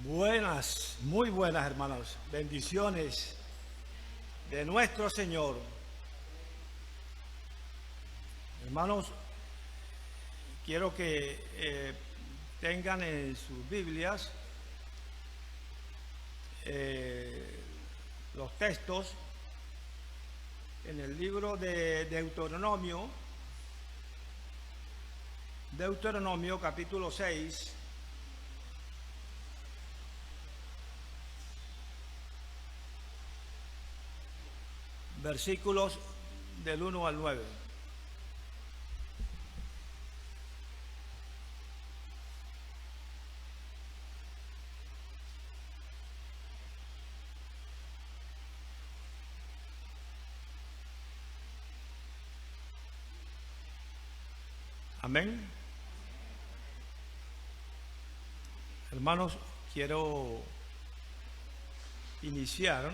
Buenas, muy buenas hermanos, bendiciones de nuestro Señor. Hermanos, quiero que tengan en sus Biblias los textos en el libro de Deuteronomio capítulo 6, versículos del 1 al 9. Amén. Hermanos, quiero iniciar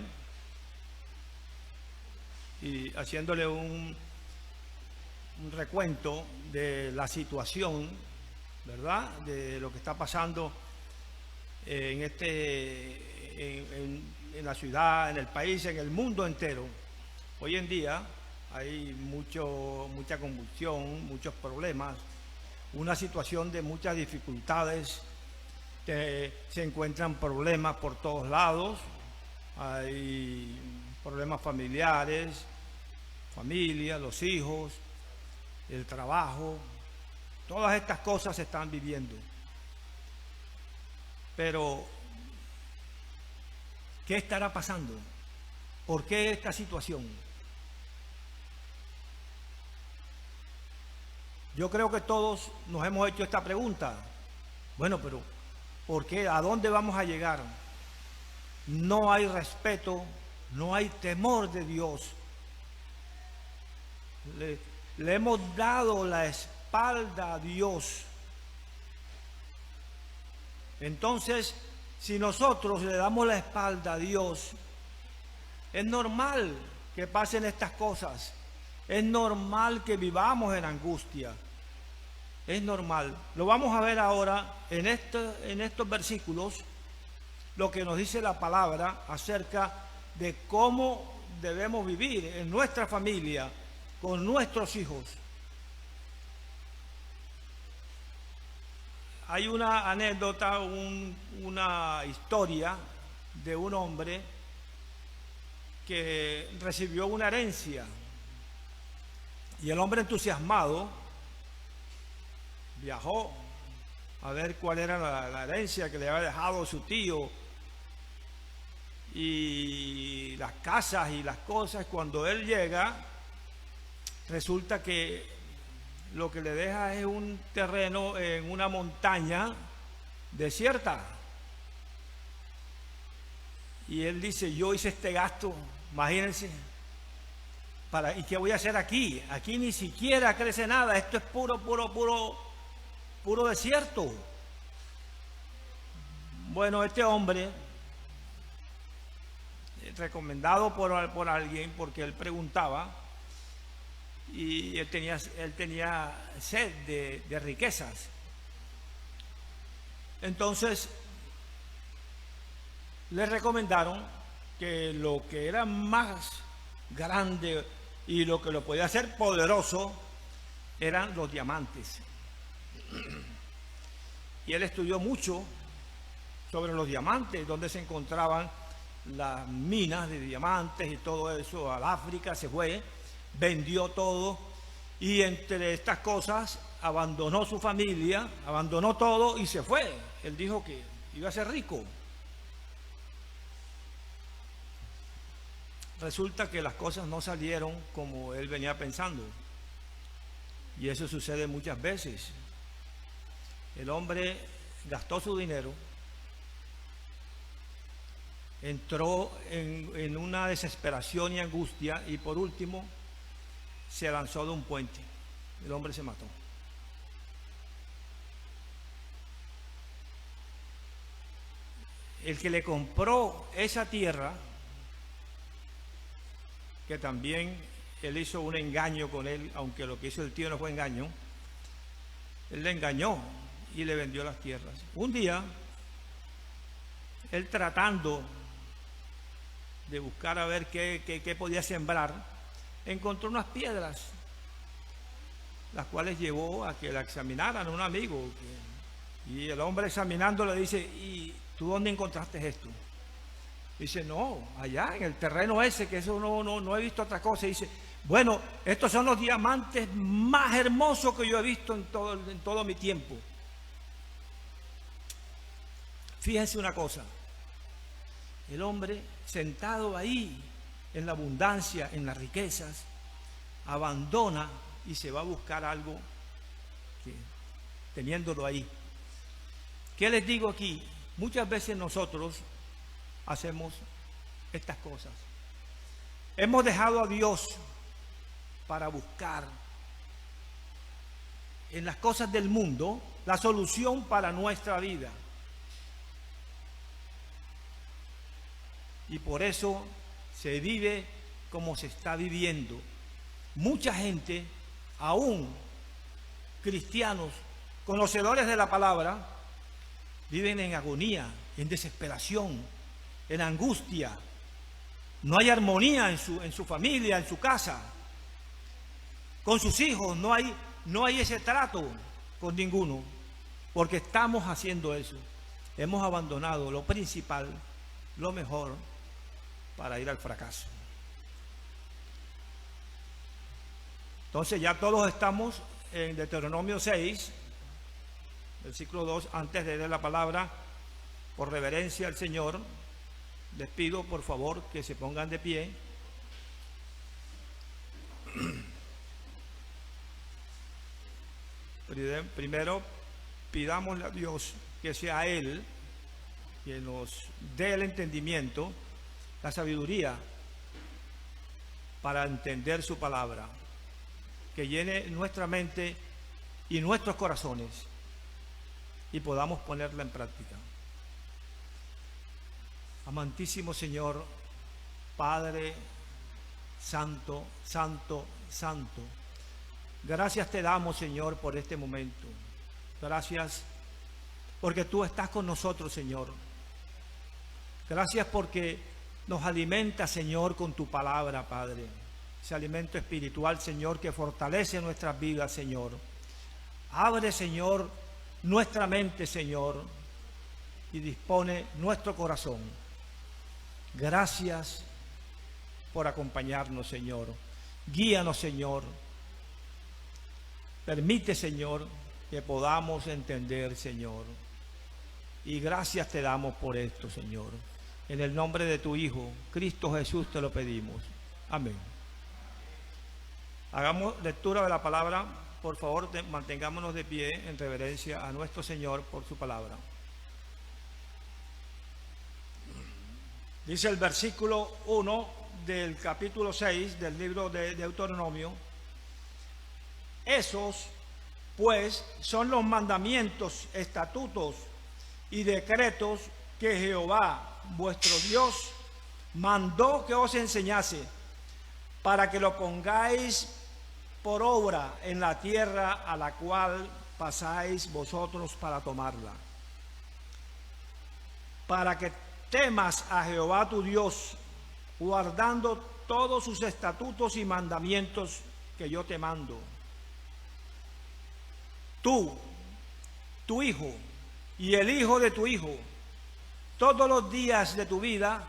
y haciéndole un recuento de la situación, ¿verdad?, de lo que está pasando en la ciudad, en el país, en el mundo entero. Hoy en día hay mucha convulsión, muchos problemas, una situación de muchas dificultades, se encuentran problemas por todos lados, hay problemas familiares, familia, los hijos, el trabajo, todas estas cosas se están viviendo. Pero, ¿qué estará pasando? ¿Por qué esta situación? Yo creo que todos nos hemos hecho esta pregunta. Bueno, pero ¿por qué? ¿A dónde vamos a llegar? No hay respeto, no hay temor de Dios. Le hemos dado la espalda a Dios. Entonces, si nosotros le damos la espalda a Dios, es normal que pasen estas cosas. Es normal que vivamos en angustia. Es normal. Lo vamos a ver ahora en estos versículos, lo que nos dice la palabra acerca de cómo debemos vivir en nuestra familia, con nuestros hijos. Hay una anécdota, una historia de un hombre que recibió una herencia y el hombre entusiasmado viajó a ver cuál era la herencia que le había dejado su tío y las casas y las cosas. Cuando él llega, resulta que lo que le deja es un terreno en una montaña desierta. Y él dice, yo hice este gasto, imagínense, ¿y qué voy a hacer aquí? Aquí ni siquiera crece nada, esto es puro desierto. Bueno, este hombre, recomendado por alguien, porque él preguntaba, y él tenía sed de riquezas. Entonces le recomendaron que lo que era más grande y lo que lo podía hacer poderoso eran los diamantes. Y él estudió mucho sobre los diamantes, donde se encontraban las minas de diamantes y todo eso. Al África se fue, vendió todo y entre estas cosas abandonó su familia, abandonó todo y se fue. Él dijo que iba a ser rico. Resulta que las cosas no salieron como él venía pensando, y eso sucede muchas veces. El hombre gastó su dinero, entró en una desesperación y angustia y por último se lanzó de un puente. El hombre se mató. El que le compró esa tierra, que también él hizo un engaño con él, aunque lo que hizo el tío no fue engaño, él le engañó y le vendió las tierras. Un día él tratando de buscar a ver qué podía sembrar, encontró unas piedras, las cuales llevó a que la examinaran un amigo. Y el hombre examinando le dice: ¿y tú dónde encontraste esto? Dice: no, allá en el terreno ese, que eso no he visto otra cosa. Dice: bueno, estos son los diamantes más hermosos que yo he visto en todo mi tiempo. Fíjense una cosa, el hombre sentado ahí en la abundancia, en las riquezas, abandona y se va a buscar algo teniéndolo ahí. ¿Qué les digo aquí? Muchas veces nosotros hacemos estas cosas. Hemos dejado a Dios para buscar en las cosas del mundo la solución para nuestra vida. Y por eso se vive como se está viviendo. Mucha gente, aún cristianos, conocedores de la palabra, viven en agonía, en desesperación, en angustia. No hay armonía en su familia, en su casa, con sus hijos. No hay ese trato con ninguno, porque estamos haciendo eso. Hemos abandonado lo principal, lo mejor, para ir al fracaso. Entonces ya todos estamos en Deuteronomio 6, versículo 2. Antes de leer la palabra, por reverencia al Señor, les pido por favor que se pongan de pie. Primero, pidámosle a Dios que sea Él quien nos dé el entendimiento, la sabiduría para entender su palabra, que llene nuestra mente y nuestros corazones y podamos ponerla en práctica. Amantísimo Señor, Padre Santo, Santo, Santo, gracias te damos, Señor, por este momento. Gracias porque tú estás con nosotros, Señor. Gracias porque nos alimentas, Señor, con tu palabra, Padre. Ese alimento espiritual, Señor, que fortalece nuestras vidas, Señor. Abre, Señor, nuestra mente, Señor, y dispone nuestro corazón. Gracias por acompañarnos, Señor. Guíanos, Señor. Permite, Señor, que podamos entender, Señor. Y gracias te damos por esto, Señor. En el nombre de tu Hijo, Cristo Jesús, te lo pedimos. Amén. Hagamos lectura de la palabra. Por favor, mantengámonos de pie en reverencia a nuestro Señor por su palabra. Dice el versículo 1 del capítulo 6 del libro de Deuteronomio: esos, pues, son los mandamientos, estatutos y decretos que Jehová, vuestro Dios, mandó que os enseñase, para que lo pongáis por obra en la tierra a la cual pasáis vosotros para tomarla. Para que temas a Jehová tu Dios, guardando todos sus estatutos y mandamientos que yo te mando. Tú, tu hijo y el hijo de tu hijo, todos los días de tu vida,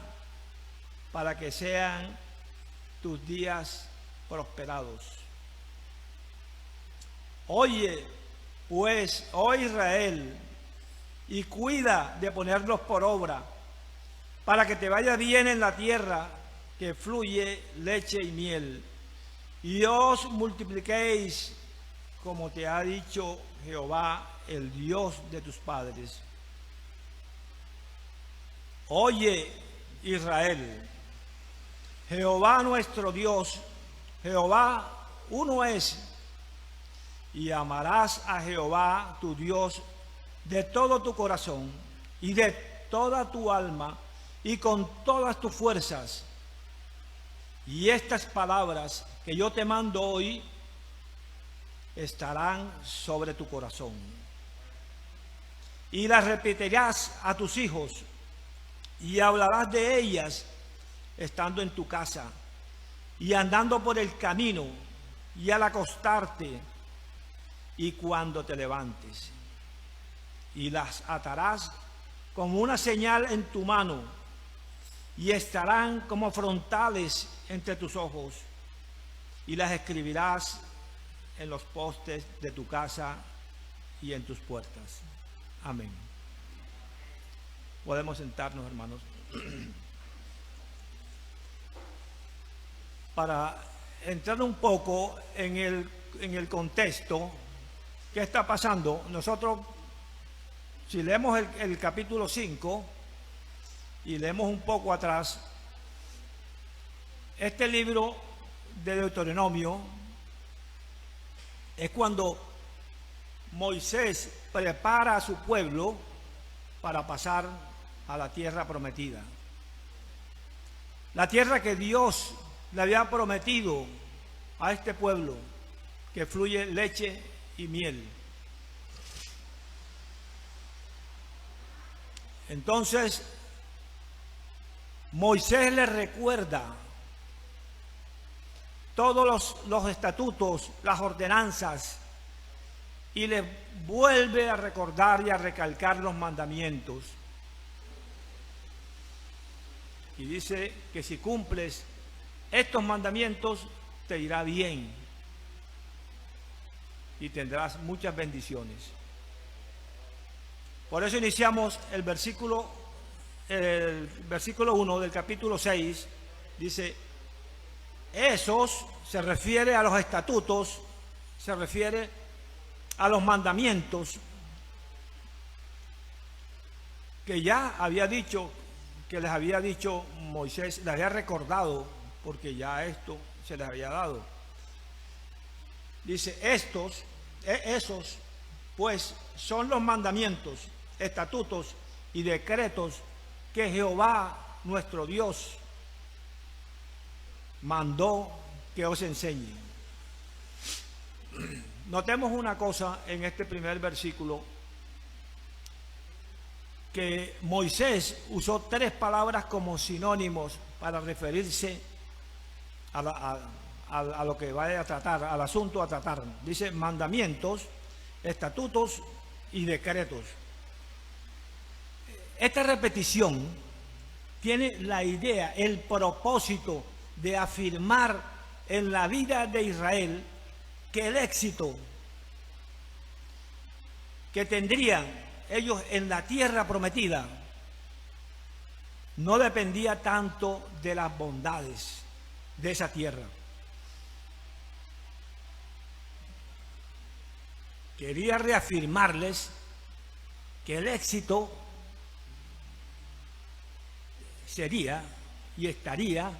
para que sean tus días prosperados. Oye, pues, oh Israel, y cuida de ponerlos por obra, para que te vaya bien en la tierra que fluye leche y miel, y os multipliquéis, como te ha dicho Jehová, el Dios de tus padres. Oye, Israel, Jehová nuestro Dios, Jehová uno es, y amarás a Jehová tu Dios de todo tu corazón y de toda tu alma y con todas tus fuerzas. Y estas palabras que yo te mando hoy estarán sobre tu corazón, y las repetirás a tus hijos, y hablarás de ellas estando en tu casa y andando por el camino y al acostarte y cuando te levantes. Y las atarás como una señal en tu mano y estarán como frontales entre tus ojos, y las escribirás en los postes de tu casa y en tus puertas. Amén. Podemos sentarnos, hermanos. Para entrar un poco en el contexto, ¿qué está pasando? Nosotros, si leemos el capítulo 5 y leemos un poco atrás, este libro de Deuteronomio es cuando Moisés prepara a su pueblo para pasar a la tierra prometida. La tierra que Dios le había prometido a este pueblo, que fluye leche y miel. Entonces, Moisés le recuerda todos los estatutos, las ordenanzas, y le vuelve a recordar y a recalcar los mandamientos. Y dice que si cumples estos mandamientos, te irá bien y tendrás muchas bendiciones. Por eso iniciamos el versículo 1 del capítulo 6, dice, esos se refiere a los estatutos, se refiere a los mandamientos que ya había dicho, que les había dicho Moisés, les había recordado, porque ya esto se les había dado. Dice, esos, pues, son los mandamientos, estatutos y decretos que Jehová, nuestro Dios, mandó que os enseñe. Notemos una cosa en este primer versículo, que Moisés usó 3 palabras como sinónimos para referirse a lo que vaya a tratar, al asunto a tratar. Dice mandamientos, estatutos y decretos. Esta repetición tiene la idea, el propósito de afirmar en la vida de Israel que el éxito que tendrían ellos en la tierra prometida no dependía tanto de las bondades de esa tierra. Quería reafirmarles que el éxito sería y estaría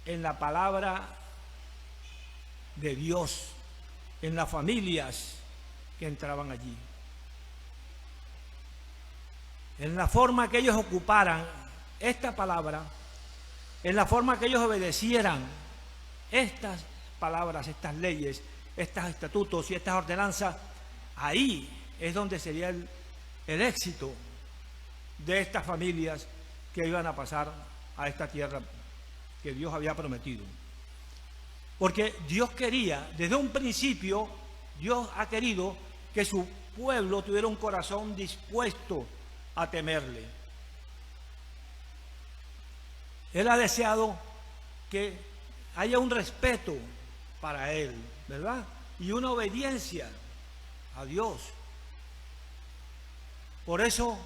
en la palabra de Dios, en las familias que entraban allí, en la forma que ellos ocuparan esta palabra, en la forma que ellos obedecieran estas palabras, estas leyes, estos estatutos y estas ordenanzas. Ahí es donde sería el éxito de estas familias que iban a pasar a esta tierra que Dios había prometido. Porque Dios quería, desde un principio, Dios ha querido que su pueblo tuviera un corazón dispuesto a temerle. Él ha deseado que haya un respeto para Él, ¿verdad? Y una obediencia a Dios. Por eso,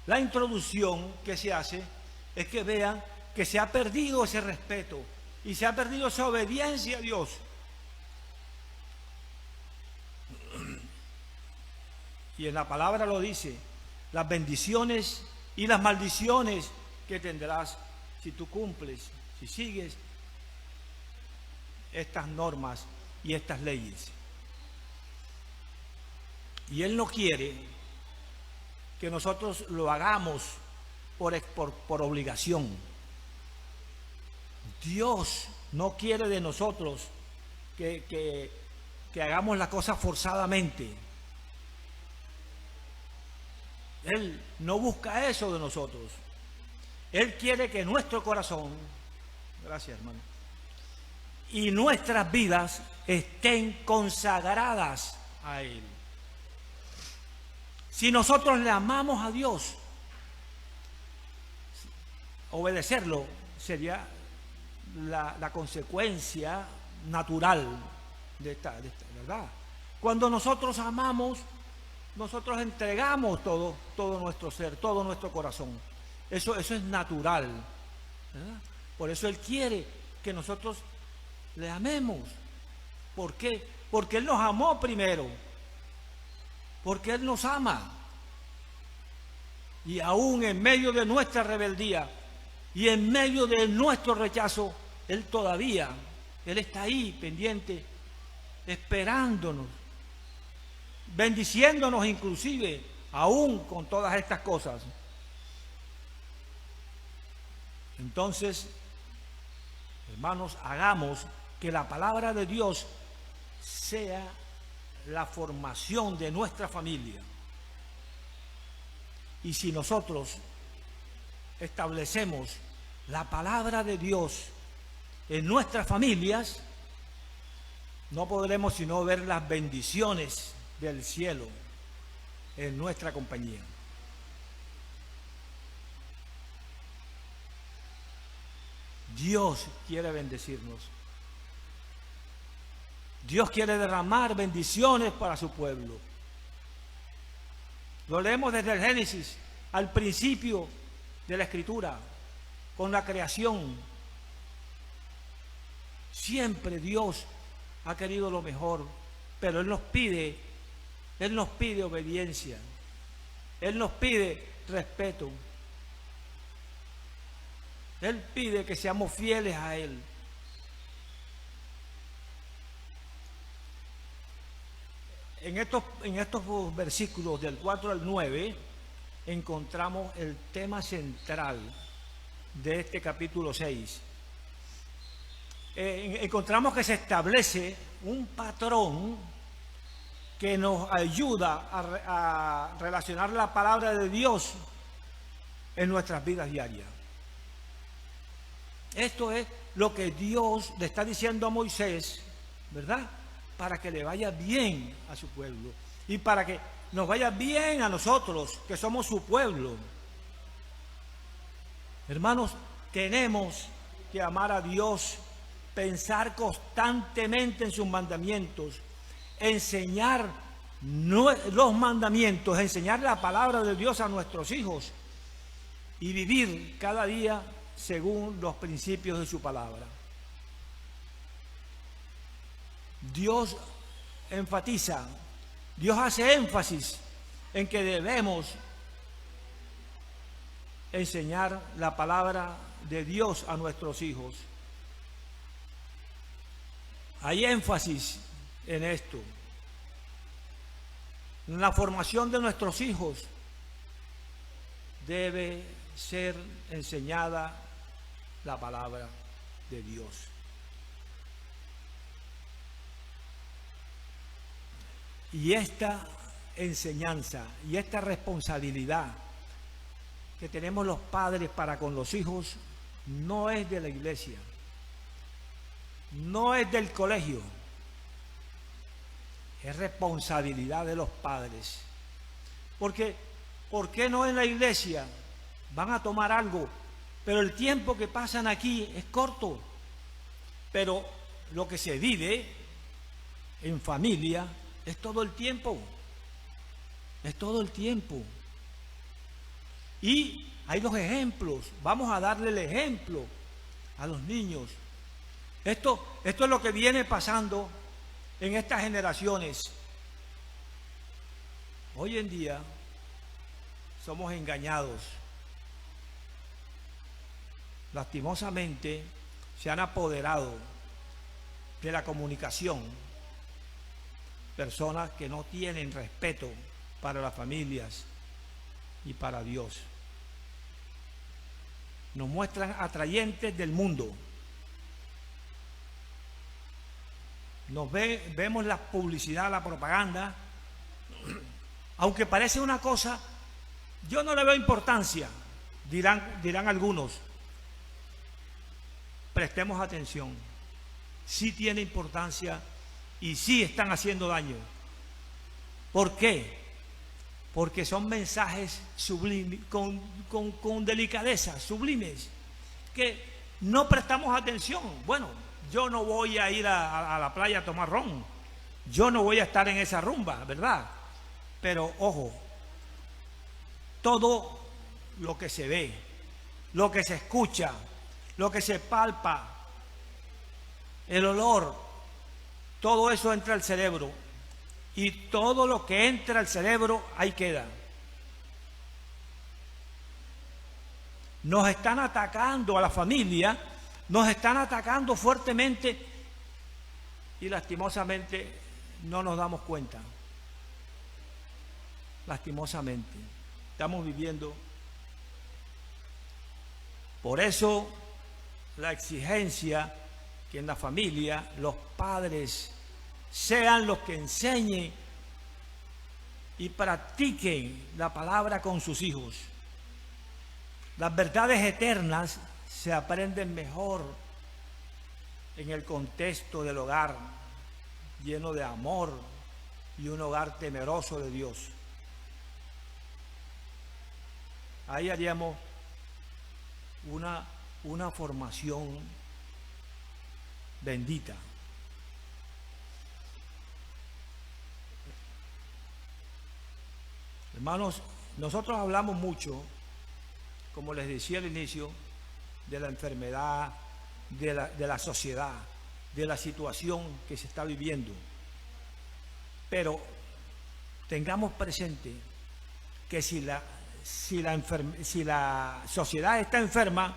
la introducción que se hace es que vean que se ha perdido ese respeto y se ha perdido esa obediencia a Dios. Y en la palabra lo dice, las bendiciones y las maldiciones que tendrás si tú cumples, si sigues estas normas y estas leyes. Y Él no quiere que nosotros lo hagamos por obligación. Dios no quiere de nosotros que hagamos la cosa forzadamente. Él no busca eso de nosotros. Él quiere que nuestro corazón, gracias hermano, y nuestras vidas estén consagradas a Él. Si nosotros le amamos a Dios, obedecerlo sería la consecuencia natural de esta verdad. Cuando nosotros amamos, nosotros entregamos todo nuestro ser, todo nuestro corazón. Eso es natural, ¿verdad? Por eso Él quiere que nosotros le amemos. ¿Por qué? Porque Él nos amó primero. Porque Él nos ama. Y aún en medio de nuestra rebeldía y en medio de nuestro rechazo, Él está ahí pendiente, esperándonos, bendiciéndonos inclusive, aún con todas estas cosas. Entonces, hermanos, hagamos que la palabra de Dios sea la formación de nuestra familia. Y si nosotros establecemos la palabra de Dios en nuestras familias, no podremos sino ver las bendiciones del cielo en nuestra compañía. Dios quiere bendecirnos. Dios quiere derramar bendiciones para su pueblo. Lo leemos desde el Génesis al principio de la Escritura, con la creación. Siempre Dios ha querido lo mejor, pero Él nos pide obediencia, Él nos pide respeto, Él pide que seamos fieles a Él. En estos versículos del 4 al 9 encontramos el tema central de este capítulo 6. Encontramos que se establece un patrón que nos ayuda a relacionar la palabra de Dios en nuestras vidas diarias. Esto es lo que Dios le está diciendo a Moisés, ¿verdad? Para que le vaya bien a su pueblo y para que nos vaya bien a nosotros, que somos su pueblo. Hermanos, tenemos que amar a Dios, pensar constantemente en sus mandamientos, enseñar los mandamientos, enseñar la palabra de Dios a nuestros hijos y vivir cada día según los principios de su palabra. Dios enfatiza, Dios hace énfasis en que debemos enseñar la palabra de Dios a nuestros hijos. Hay énfasis en esto. En la formación de nuestros hijos debe ser enseñada la palabra de Dios. Y esta enseñanza y esta responsabilidad que tenemos los padres para con los hijos no es de la iglesia, no es del colegio, es responsabilidad de los padres. Porque, ¿por qué no en la iglesia van a tomar algo, pero el tiempo que pasan aquí es corto? Pero lo que se vive en familia es todo el tiempo. Es todo el tiempo. Y hay los ejemplos. Vamos a darle el ejemplo a los niños. Esto es lo que viene pasando en estas generaciones. Hoy en día somos engañados. Lastimosamente se han apoderado de la comunicación personas que no tienen respeto para las familias y para Dios. Nos muestran atrayentes del mundo. Vemos la publicidad, la propaganda, aunque parece una cosa Yo no le veo importancia, dirán algunos. Prestemos atención. Sí tiene importancia y sí están haciendo daño. ¿Por qué? Porque son mensajes sublimes, con delicadeza, sublimes, que no prestamos atención. Bueno, yo no voy a ir a la playa a tomar ron, yo no voy a estar en esa rumba, ¿verdad? Pero ojo, todo lo que se ve, lo que se escucha, lo que se palpa, el olor, todo eso entra al cerebro. Y todo lo que entra al cerebro, ahí queda. Nos están atacando a la familia, nos están atacando fuertemente y lastimosamente no nos damos cuenta. Lastimosamente, estamos viviendo. Por eso, la exigencia que en la familia los padres sean los que enseñen y practiquen la palabra con sus hijos. Las verdades eternas se aprenden mejor en el contexto del hogar, lleno de amor y un hogar temeroso de Dios. Ahí haríamos una formación bendita. Hermanos, nosotros hablamos mucho, como les decía al inicio, de la enfermedad, de la sociedad, de la situación que se está viviendo. Pero tengamos presente que si la sociedad está enferma,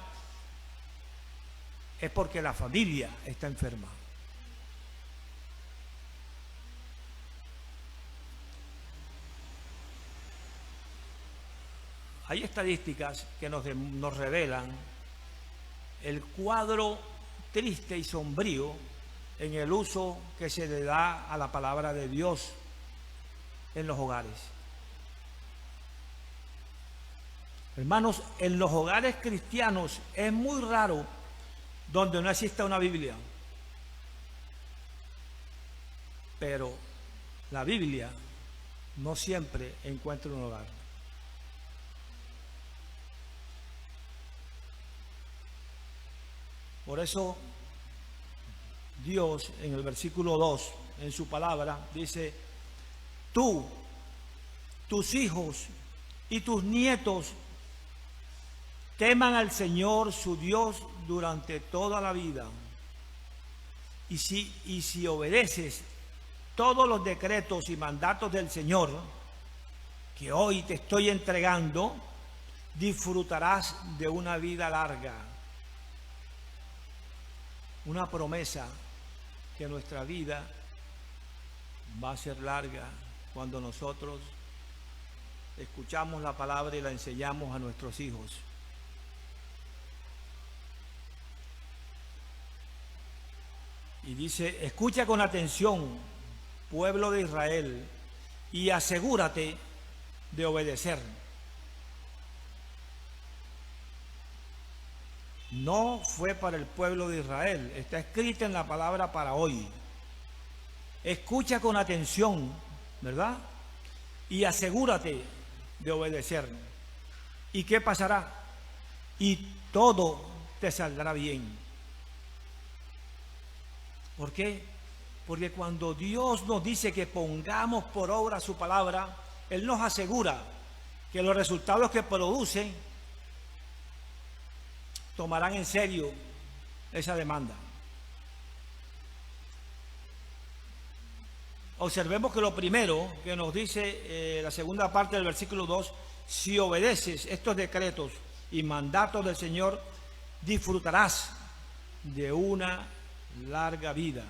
es porque la familia está enferma. Hay estadísticas que nos revelan el cuadro triste y sombrío en el uso que se le da a la palabra de Dios en los hogares. Hermanos, en los hogares cristianos es muy raro donde no exista una Biblia. Pero la Biblia no siempre encuentra un hogar. Por eso Dios en el versículo 2, en su palabra, dice: tú, tus hijos y tus nietos teman al Señor su Dios durante toda la vida. Y si obedeces todos los decretos y mandatos del Señor que hoy te estoy entregando, disfrutarás de una vida larga. Una promesa que nuestra vida va a ser larga cuando nosotros escuchamos la palabra y la enseñamos a nuestros hijos. Y dice: escucha con atención, pueblo de Israel, y asegúrate de obedecer. No fue para el pueblo de Israel, está escrita en la palabra para hoy. Escucha con atención, ¿verdad? Y asegúrate de obedecer. ¿Y qué pasará? Y todo te saldrá bien. ¿Por qué? Porque cuando Dios nos dice que pongamos por obra su palabra, Él nos asegura que los resultados que producen tomarán en serio esa demanda. Observemos que lo primero que nos dice la segunda parte del versículo 2, si obedeces estos decretos y mandatos del Señor, disfrutarás de una larga vida.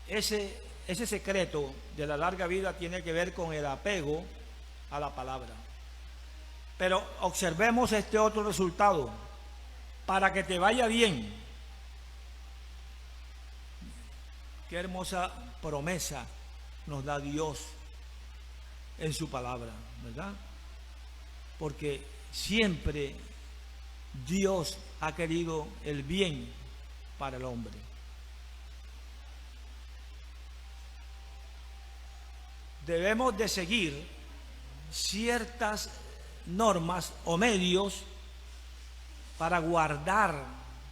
Ese secreto de la larga vida tiene que ver con el apego a la palabra. Pero observemos este otro resultado. Para que te vaya bien. Qué hermosa promesa nos da Dios. en su palabra, ¿verdad? Porque siempre Dios ha querido el bien para el hombre. Debemos de seguir ciertas normas o medios para guardar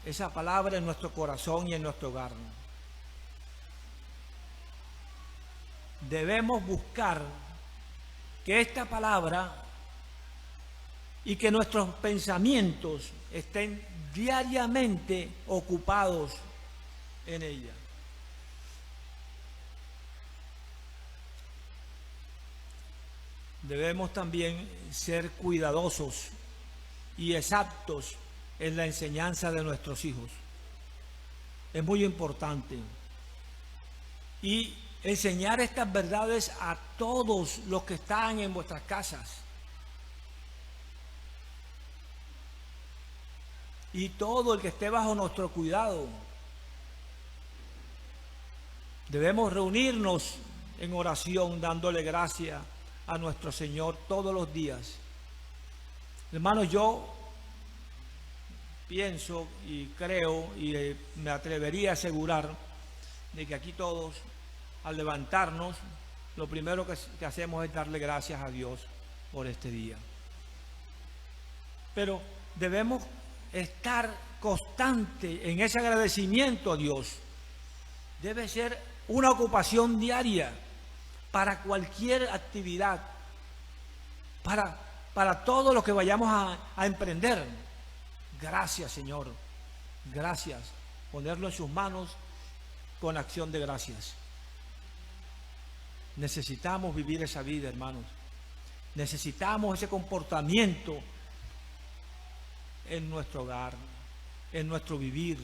esa palabra en nuestro corazón y en nuestro hogar. Debemos buscar que esta palabra y que nuestros pensamientos estén diariamente ocupados en ella. Debemos también ser cuidadosos y exactos en la enseñanza de nuestros hijos. Es muy importante. Y enseñar estas verdades a todos los que están en vuestras casas. Y todo el que esté bajo nuestro cuidado. Debemos reunirnos en oración dándole gracias a nuestro Señor todos los días. Hermanos, yo pienso y creo y me atrevería a asegurar de que aquí todos, al levantarnos, lo primero que hacemos es darle gracias a Dios por este día. Pero debemos estar constante en ese agradecimiento a Dios. Debe ser una ocupación diaria para cualquier actividad, para todo lo que vayamos a emprender. Gracias, Señor, gracias. Ponerlo en sus manos con acción de gracias. Necesitamos vivir esa vida, hermanos. Necesitamos ese comportamiento en nuestro hogar, en nuestro vivir,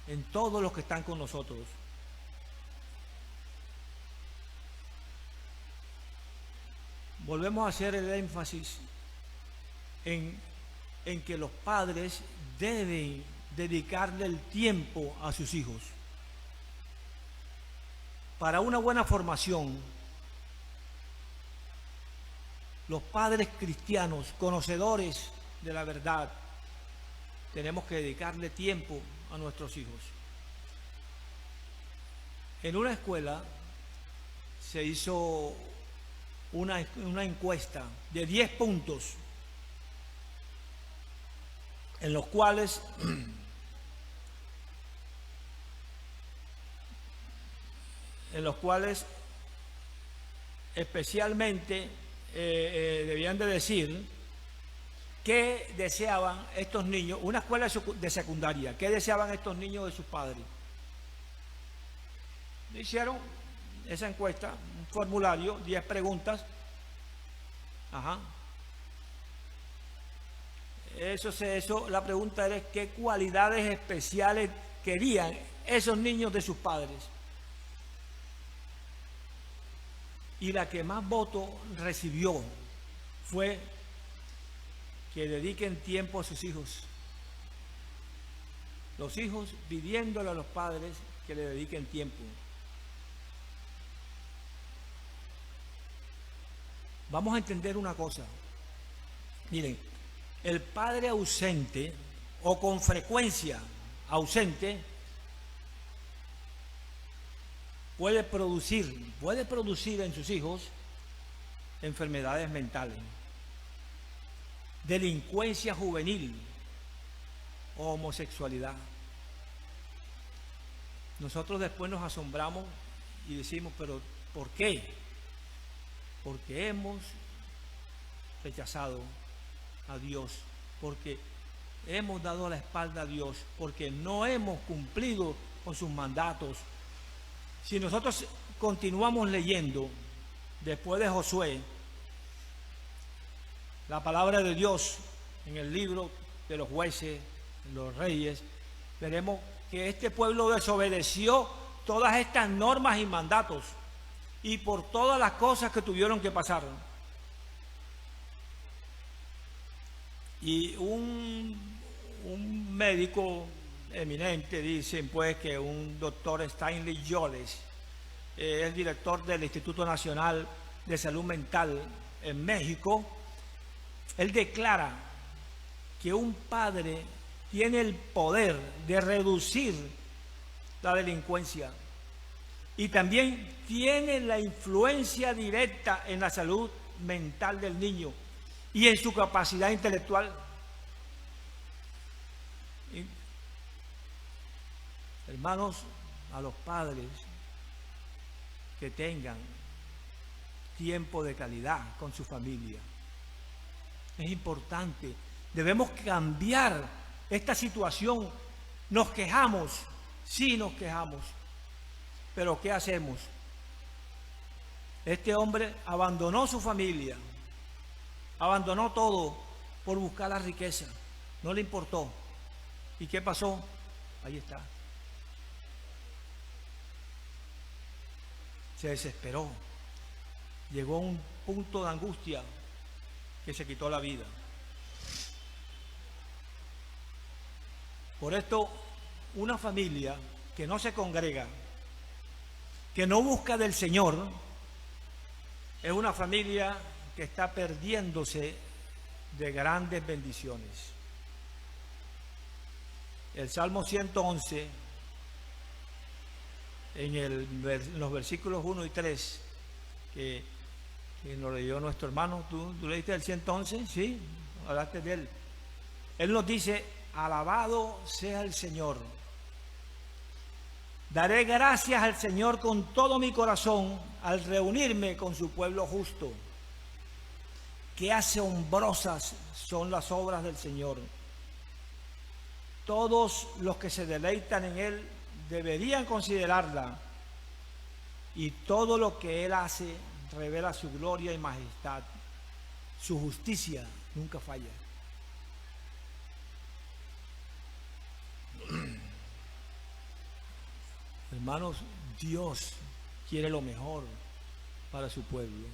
en todos los que están con nosotros. Volvemos a hacer el énfasis en que los padres deben dedicarle el tiempo a sus hijos. Para una buena formación, los padres cristianos, conocedores de la verdad, tenemos que dedicarle tiempo a nuestros hijos. En una escuela se hizo una encuesta de 10 puntos en los cuales especialmente debían de decir qué deseaban estos niños, una escuela de secundaria, qué deseaban estos niños de sus padres. Hicieron esa encuesta, un formulario, 10 preguntas. La pregunta era qué cualidades especiales querían esos niños de sus padres. Y la que más votos recibió fue que dediquen tiempo a sus hijos. Los hijos pidiéndole a los padres que le dediquen tiempo. Vamos a entender una cosa. Miren, el padre ausente o con frecuencia ausente puede producir en sus hijos enfermedades mentales, delincuencia juvenil o homosexualidad. Nosotros después nos asombramos y decimos, pero ¿por qué? Porque hemos rechazado a Dios, porque hemos dado la espalda a Dios, porque no hemos cumplido con sus mandatos. Si nosotros continuamos leyendo después de Josué, la palabra de Dios en el libro de los jueces, los reyes, veremos que este pueblo desobedeció todas estas normas y mandatos y por todas las cosas que tuvieron que pasar. Y un médico eminente, dicen pues que un doctor Stanley Joles, es director del Instituto Nacional de Salud Mental en México, él declara que un padre tiene el poder de reducir la delincuencia y también tiene la influencia directa en la salud mental del niño y en su capacidad intelectual. Hermanos, a los padres que tengan tiempo de calidad con su familia, es importante. Debemos cambiar esta situación. Nos quejamos, sí nos quejamos, pero ¿qué hacemos? Este hombre abandonó su familia, abandonó todo por buscar la riqueza, no le importó. ¿Y qué pasó? Ahí está. Se desesperó, llegó a un punto de angustia que se quitó la vida. Por esto, una familia que no se congrega, que no busca del Señor, es una familia que está perdiéndose de grandes bendiciones. El Salmo 111, en los versículos 1 y 3, que nos leyó nuestro hermano, ¿tú leíste el 111? Sí, hablaste de él. Él nos dice: alabado sea el Señor. Daré gracias al Señor con todo mi corazón al reunirme con su pueblo justo. Qué asombrosas son las obras del Señor. Todos los que se deleitan en Él deberían considerarla, y todo lo que Él hace revela su gloria y majestad. Su justicia nunca falla. Hermanos, Dios quiere lo mejor para su pueblo.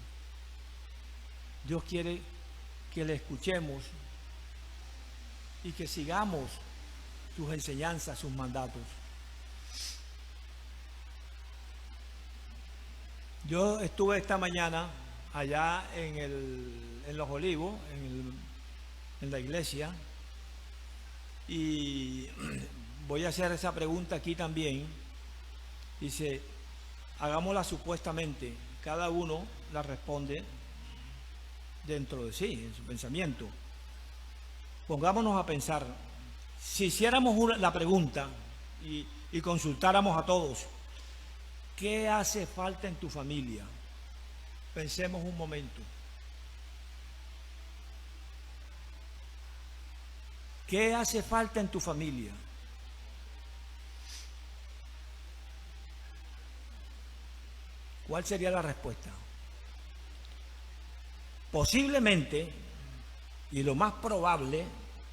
Dios quiere que le escuchemos y que sigamos sus enseñanzas, sus mandatos. Yo estuve esta mañana allá en Los Olivos, en la iglesia, y voy a hacer esa pregunta aquí también. Dice, hagámosla supuestamente, cada uno la responde dentro de sí, en su pensamiento. Pongámonos a pensar, si hiciéramos la pregunta y consultáramos a todos, ¿qué hace falta en tu familia? Pensemos un momento. ¿Qué hace falta en tu familia? ¿Cuál sería la respuesta? Posiblemente, y lo más probable,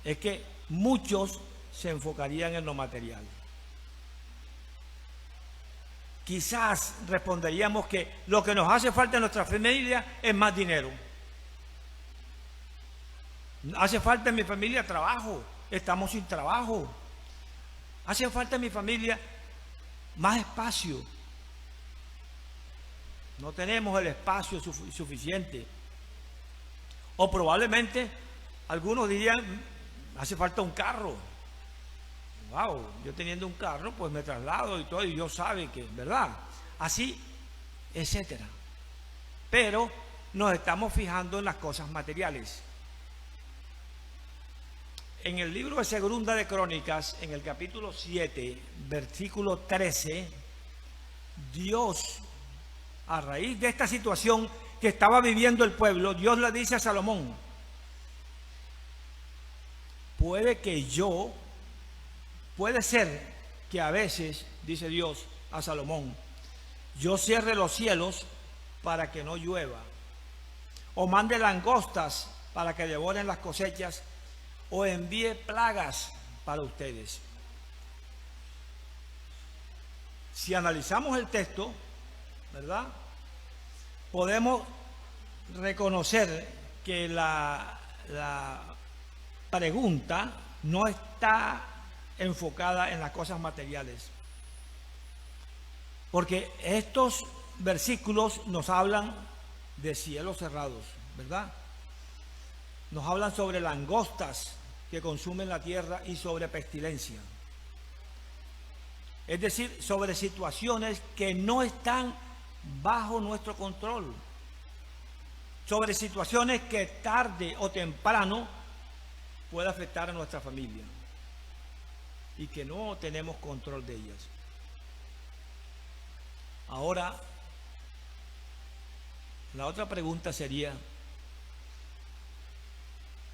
es que muchos se enfocarían en lo material. Quizás responderíamos que lo que nos hace falta en nuestra familia es más dinero. Hace falta en mi familia trabajo, estamos sin trabajo. Hace falta en mi familia más espacio. No tenemos el espacio suficiente. O probablemente algunos dirían, hace falta un carro. Wow, yo teniendo un carro, pues me traslado y todo, y Dios sabe que, ¿verdad? Así, etcétera. Pero nos estamos fijando en las cosas materiales. En el libro de Segunda de Crónicas, en el capítulo 7, versículo 13, Dios, a raíz de esta situación que estaba viviendo el pueblo, Dios le dice a Salomón, puede ser que a veces, dice Dios a Salomón, yo cierre los cielos para que no llueva, o mande langostas para que devoren las cosechas, o envíe plagas para ustedes. Si analizamos el texto, ¿verdad?, podemos reconocer que la pregunta no está enfocada en las cosas materiales, porque estos versículos nos hablan de cielos cerrados, ¿verdad? Nos hablan sobre langostas que consumen la tierra y sobre pestilencia. Es decir, sobre situaciones que no están bajo nuestro control. Sobre situaciones que tarde o temprano puede afectar a nuestra familia y que no tenemos control de ellas. Ahora, la otra pregunta sería,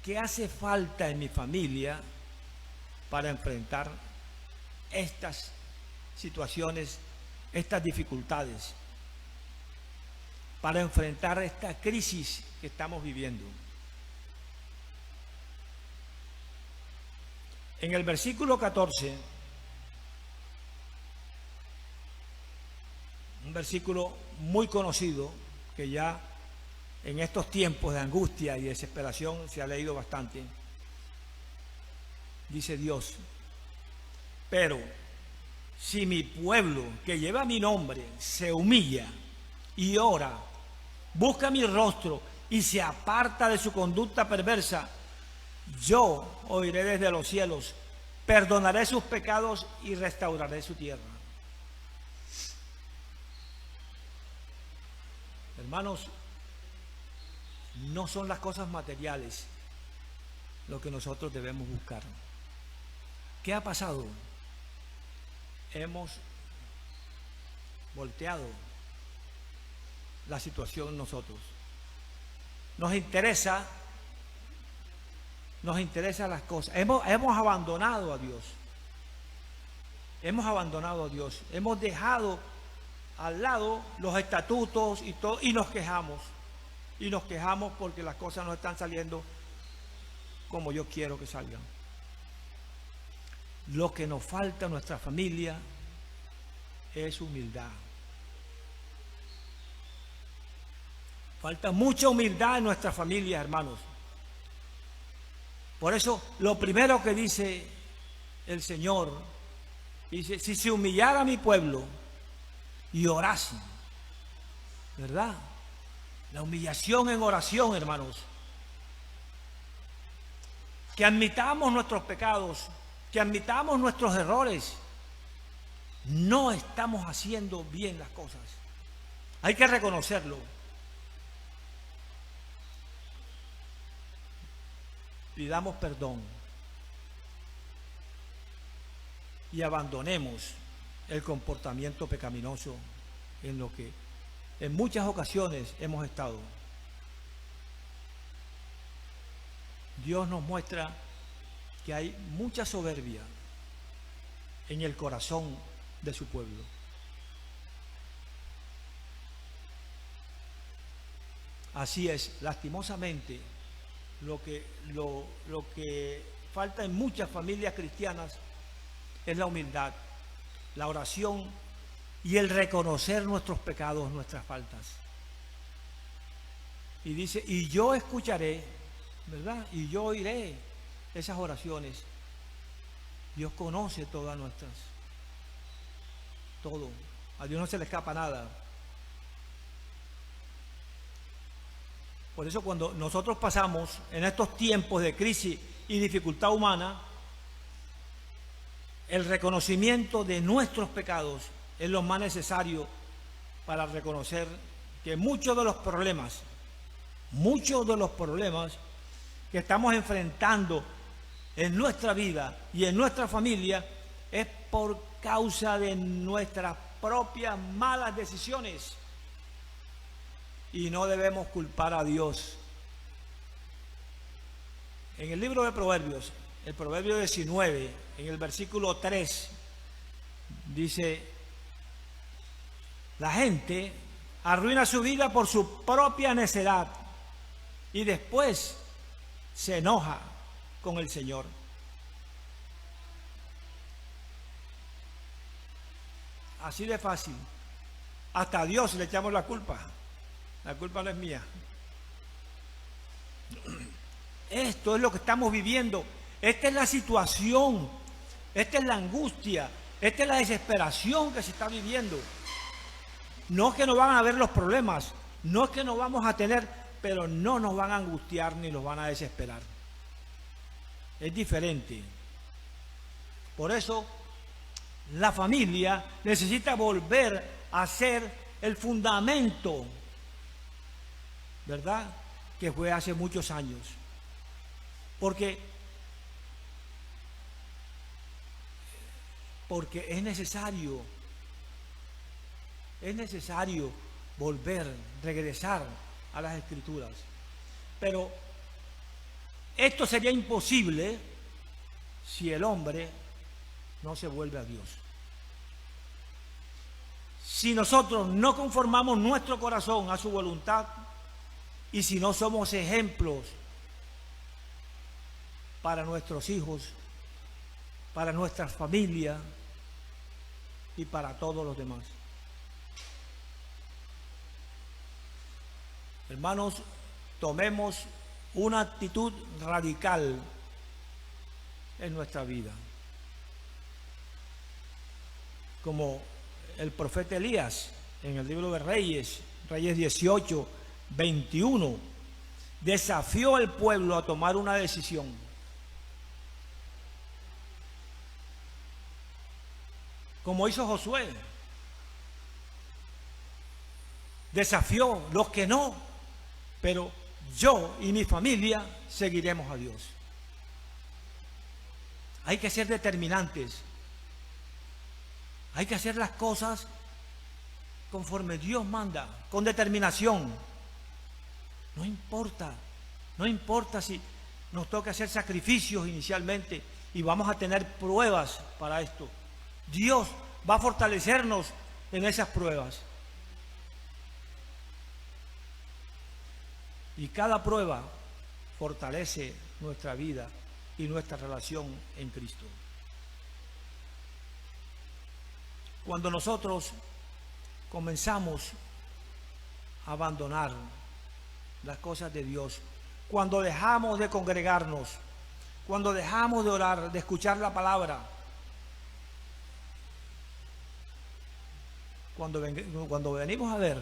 ¿qué hace falta en mi familia para enfrentar estas situaciones, estas dificultades, para enfrentar esta crisis que estamos viviendo? En el versículo 14, un versículo muy conocido que ya en estos tiempos de angustia y desesperación se ha leído bastante, dice Dios: pero si mi pueblo que lleva mi nombre se humilla y ora, busca mi rostro y se aparta de su conducta perversa, yo oiré desde los cielos, perdonaré sus pecados y restauraré su tierra. Hermanos, no son las cosas materiales lo que nosotros debemos buscar. ¿Qué ha pasado? Hemos volteado la situación nosotros. Nos interesa las cosas. Hemos abandonado a Dios. Hemos abandonado a Dios. Hemos dejado al lado los estatutos y todo, y nos quejamos. Y nos quejamos porque las cosas no están saliendo como yo quiero que salgan. Lo que nos falta a nuestra familia es humildad. Falta mucha humildad en nuestra familia, hermanos. Por eso, lo primero que dice el Señor, dice: si se humillara mi pueblo y orase, ¿verdad? La humillación en oración, hermanos. Que admitamos nuestros pecados, que admitamos nuestros errores. No estamos haciendo bien las cosas. Hay que reconocerlo. Pidamos perdón y abandonemos el comportamiento pecaminoso en lo que en muchas ocasiones hemos estado. Dios nos muestra que hay mucha soberbia en el corazón de su pueblo. Así es, lastimosamente, lo que falta en muchas familias cristianas es la humildad, la oración y el reconocer nuestros pecados, nuestras faltas. Y dice: y yo escucharé, ¿verdad? Y yo oiré esas oraciones. Dios conoce todas nuestras, todo. A Dios no se le escapa nada. Por eso, cuando nosotros pasamos en estos tiempos de crisis y dificultad humana, el reconocimiento de nuestros pecados es lo más necesario para reconocer que muchos de los problemas que estamos enfrentando en nuestra vida y en nuestra familia es por causa de nuestras propias malas decisiones. Y no debemos culpar a Dios. En el libro de Proverbios, el Proverbio 19, en el versículo 3, dice: la gente arruina su vida por su propia necedad y después se enoja con el Señor. Así de fácil. Hasta a Dios le echamos la culpa. La culpa no es mía. Esto es lo que estamos viviendo. Esta es la situación. Esta es la angustia. Esta es la desesperación que se está viviendo. No es que no van a haber los problemas. No es que no vamos a tener, pero no nos van a angustiar ni nos van a desesperar. Es diferente. Por eso la familia necesita volver a ser el fundamento, ¿verdad?, que fue hace muchos años. Porque es necesario volver, regresar a las Escrituras. Pero esto sería imposible si el hombre no se vuelve a Dios. Si nosotros no conformamos nuestro corazón a su voluntad y si no somos ejemplos para nuestros hijos, para nuestras familias y para todos los demás. Hermanos, tomemos una actitud radical en nuestra vida. Como el profeta Elías en el libro de Reyes 18, 21, desafió al pueblo a tomar una decisión. Como hizo Josué, desafió los que no, pero yo y mi familia seguiremos a Dios. Hay que ser determinantes. Hay que hacer las cosas conforme Dios manda, con determinación. No importa si nos toca hacer sacrificios inicialmente y vamos a tener pruebas para esto. Dios va a fortalecernos en esas pruebas. Y cada prueba fortalece nuestra vida y nuestra relación en Cristo. Cuando nosotros comenzamos a abandonar las cosas de Dios, cuando dejamos de congregarnos, cuando dejamos de orar, de escuchar la palabra, cuando venimos a ver,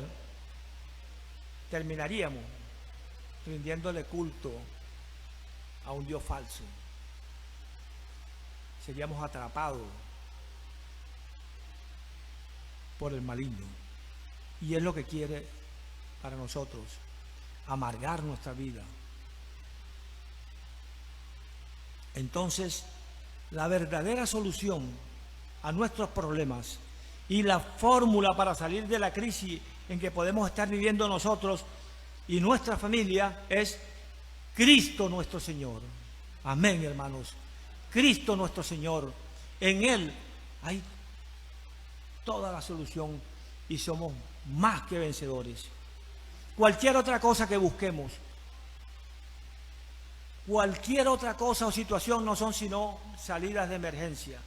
terminaríamos rindiéndole culto a un Dios falso. Seríamos atrapados por el maligno. Y es lo que quiere para nosotros, amargar nuestra vida. Entonces, la verdadera solución a nuestros problemas y la fórmula para salir de la crisis en que podemos estar viviendo nosotros y nuestra familia es Cristo nuestro Señor. Amén, hermanos. Cristo nuestro Señor. En Él hay toda la solución y somos más que vencedores. Cualquier otra cosa que busquemos, cualquier otra cosa o situación no son sino salidas de emergencia.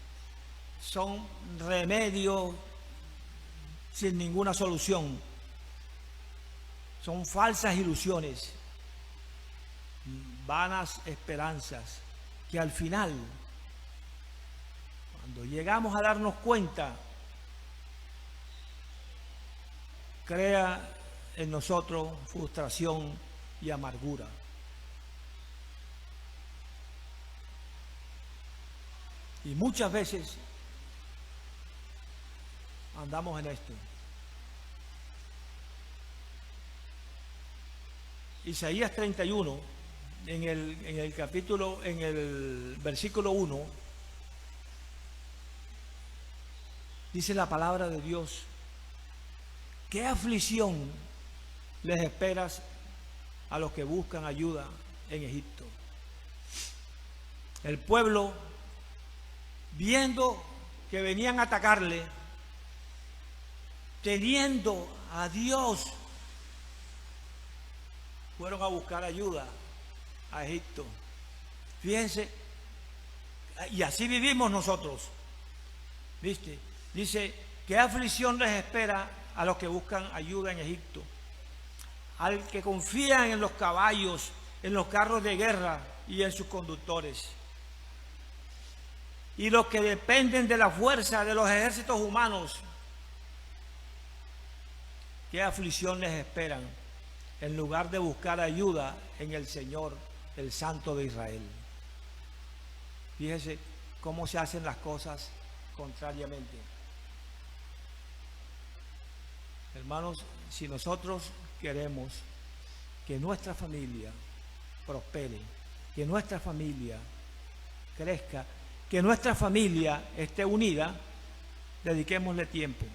Son remedios sin ninguna solución. Son falsas ilusiones, vanas esperanzas, que al final, cuando llegamos a darnos cuenta, crea en nosotros frustración y amargura. Y muchas veces andamos en esto. Isaías 31, en el versículo 1, dice la palabra de Dios: ¿qué aflicción les esperas a los que buscan ayuda en Egipto? El pueblo, viendo que venían a atacarle, teniendo a Dios, fueron a buscar ayuda a Egipto. Fíjense, y así vivimos nosotros. ¿Viste? Dice, ¿qué aflicción les espera a los que buscan ayuda en Egipto? Al que confían en los caballos, en los carros de guerra y en sus conductores. Y los que dependen de la fuerza de los ejércitos humanos. qué aflicción les esperan, en lugar de buscar ayuda en el Señor, el Santo de Israel. Fíjese cómo se hacen las cosas contrariamente. Hermanos, si nosotros queremos que nuestra familia prospere, que nuestra familia crezca, que nuestra familia esté unida, dediquémosle tiempo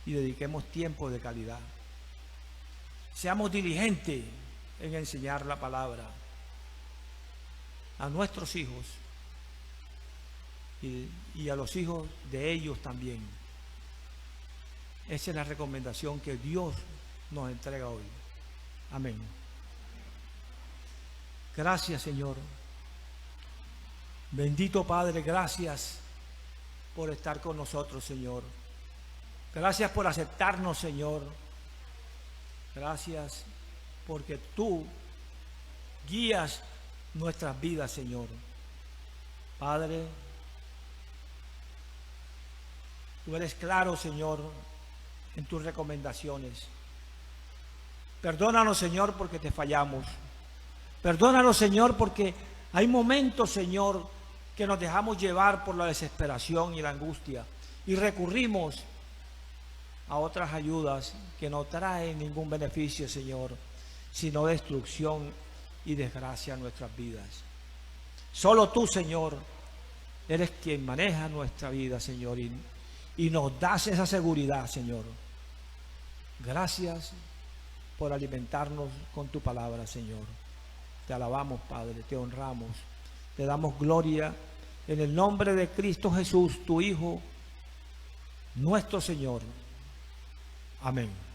y dediquemos tiempo de calidad. Seamos diligentes en enseñar la palabra a nuestros hijos y a los hijos de ellos también. Esa es la recomendación que Dios nos entrega hoy. Amén. Gracias, Señor. Bendito Padre, gracias por estar con nosotros, Señor. Gracias por aceptarnos, Señor. Gracias porque tú guías nuestras vidas, Señor. Padre, tú eres claro, Señor, en tus recomendaciones. Perdónanos, Señor, porque te fallamos. Perdónanos, Señor, porque hay momentos, Señor, que nos dejamos llevar por la desesperación y la angustia y recurrimos a otras ayudas que no traen ningún beneficio, Señor, sino destrucción y desgracia en nuestras vidas. Solo tú, Señor, eres quien maneja nuestra vida, Señor, y nos das esa seguridad, Señor. Gracias por alimentarnos con tu palabra, Señor. Te alabamos, Padre, te honramos, te damos gloria en el nombre de Cristo Jesús, tu Hijo, nuestro Señor. Amén.